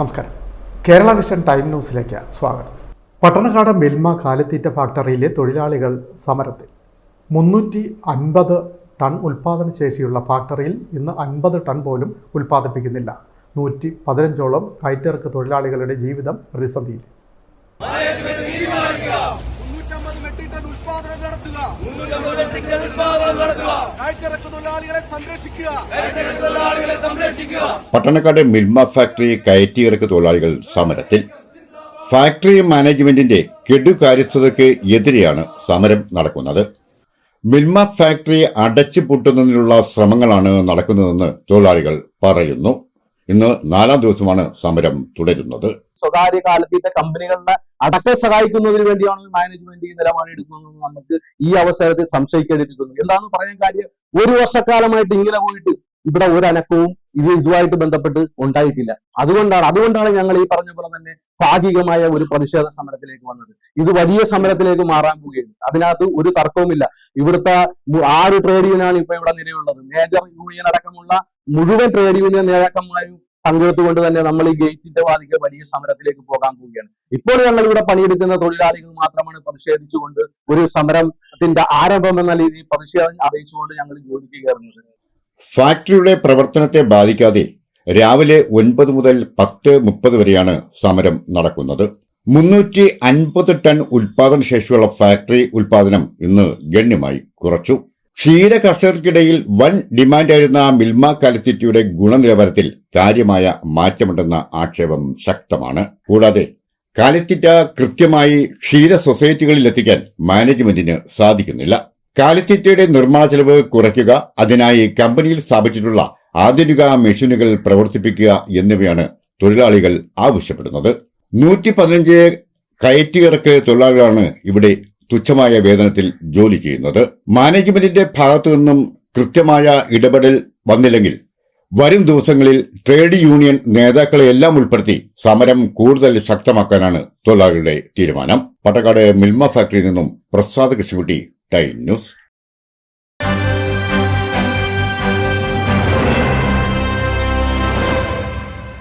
നമസ്കാരം. Kerala vision time ന്യൂസിലേക്ക് സ്വാഗതം. പട്ടണക്കാട് മിൽമ കാലിത്തീറ്റ ഫാക്ടറിയിലെ തൊഴിലാളികൾ സമരത്തിൽ. 350 ടൺ ഉൽപ്പാദന ശേഷിയുള്ള ഫാക്ടറിയിൽ ഇന്ന് 50 ടൺ പോലും ഉൽപ്പാദിപ്പിക്കുന്നില്ല. 115ഓളം കയറ്റിറക്ക് തൊഴിലാളികളുടെ ജീവിതം പ്രതിസന്ധിയിൽ. പട്ടണക്കാട് മിൽമ ഫാക്ടറി കയറ്റിയിറക്ക് തൊഴിലാളികൾ സമരത്തിൽ. ഫാക്ടറി മാനേജ്മെന്റിന്റെ കെടുകാര്യസ്ഥതയ്ക്ക് എതിരെയാണ് സമരം നടക്കുന്നത്. മിൽമ ഫാക്ടറി അടച്ചുപൂട്ടുന്നതിനുള്ള ശ്രമങ്ങളാണ് നടക്കുന്നതെന്ന് തൊഴിലാളികൾ പറയുന്നു. ഇന്ന് 4ാം ദിവസമാണ് സമരം തുടരുന്നത്. സ്വകാര്യ കാലിത്തീറ്റ കമ്പനികളുടെ അടക്കം സഹായിക്കുന്നതിന് വേണ്ടിയാണ് മാനേജ്മെന്റ് ഈ നിലപാടെടുക്കുന്നതെന്ന് നമുക്ക് ഈ അവസരത്തിൽ സംശയിക്കേണ്ടിയിരിക്കുന്നു. എന്താണെന്ന് പറയാൻ കാര്യം, 1 വർഷക്കാലമായിട്ട് ഇങ്ങനെ പോയിട്ട് ഇവിടെ ഒരു അനക്കവും ഇതുമായിട്ട് ബന്ധപ്പെട്ട് ഉണ്ടായിട്ടില്ല. അതുകൊണ്ടാണ് ഞങ്ങൾ ഈ പറഞ്ഞ പോലെ തന്നെ ഭാഗികമായ ഒരു പ്രതിഷേധ സമരത്തിലേക്ക് വന്നത്. ഇത് വലിയ സമരത്തിലേക്ക് മാറാൻ പോവുകയാണ്. അതിനകത്ത് ഒരു തർക്കവുമില്ല. ഇവിടുത്തെ 6 ട്രേഡ് യൂണിയനാണ് ഇപ്പൊ ഇവിടെ നിലയുള്ളത്. മേജർ യൂണിയൻ അടക്കമുള്ള മുഴുവൻ ട്രേഡ് യൂണിയൻ നേതാക്കന്മാരും പങ്കെടുത്തുകൊണ്ട് തന്നെ നമ്മൾ ഈ ഗേറ്റിന്റെ വാതിക്കെ വലിയ സമരത്തിലേക്ക് പോകാൻ പോവുകയാണ്. ഇപ്പോൾ ഞങ്ങൾ ഇവിടെ പണിയെടുക്കുന്ന തൊഴിലാളികൾ മാത്രമാണ് പ്രതിഷേധിച്ചുകൊണ്ട് ഒരു സമരത്തിന്റെ ആരംഭം എന്ന രീതിയിൽ പ്രതിഷേധം അറിയിച്ചുകൊണ്ട് ഞങ്ങൾ ജോലിക്ക് കയറുന്നത്. ഫാക്ടറിയുടെ പ്രവർത്തനത്തെ ബാധിക്കാതെ രാവിലെ 9 മുതൽ 10:30 വരെയാണ് സമരം നടക്കുന്നത്. 350 ടൺ ഉൽപാദന ശേഷിയുള്ള ഫാക്ടറി ഉൽപാദനം ഇന്ന് ഗണ്യമായി കുറച്ചു. ക്ഷീര കർഷകർക്കിടയിൽ വൻ ഡിമാൻഡായിരുന്ന മിൽമ കാലിത്തീറ്റയുടെ ഗുണനിലവാരത്തിൽ കാര്യമായ മാറ്റമുണ്ടെന്ന ആക്ഷേപം ശക്തമാണ്. കൂടാതെ കാലിത്തീറ്റ കൃത്യമായി ക്ഷീര സൊസൈറ്റികളിൽ എത്തിക്കാൻ മാനേജ്മെന്റിന് സാധിക്കുന്നില്ല. കാലിത്തീറ്റയുടെ നിർമ്മാണ ചെലവ് കുറയ്ക്കുക, അതിനായി കമ്പനിയിൽ സ്ഥാപിച്ചിട്ടുള്ള ആധുനിക മെഷീനുകൾ പ്രവർത്തിപ്പിക്കുക എന്നിവയാണ് തൊഴിലാളികൾ ആവശ്യപ്പെടുന്നത്. 115 കയറ്റിയിറക്ക് തൊഴിലാളികളാണ് ഇവിടെ തുച്ഛമായ വേതനത്തിൽ ജോലി ചെയ്യുന്നത്. മാനേജ്മെന്റിന്റെ ഭാഗത്തു നിന്നും കൃത്യമായ ഇടപെടൽ വന്നില്ലെങ്കിൽ വരും ദിവസങ്ങളിൽ ട്രേഡ് യൂണിയൻ നേതാക്കളെയെല്ലാം ഉൾപ്പെടുത്തി സമരം കൂടുതൽ ശക്തമാക്കാനാണ് തൊഴിലാളികളുടെ തീരുമാനം. പട്ടക്കാട് മിൽമ ഫാക്ടറിയിൽ നിന്നും പ്രസാദ് കൃഷ്ണകുട്ടി, ടൈം ന്യൂസ്.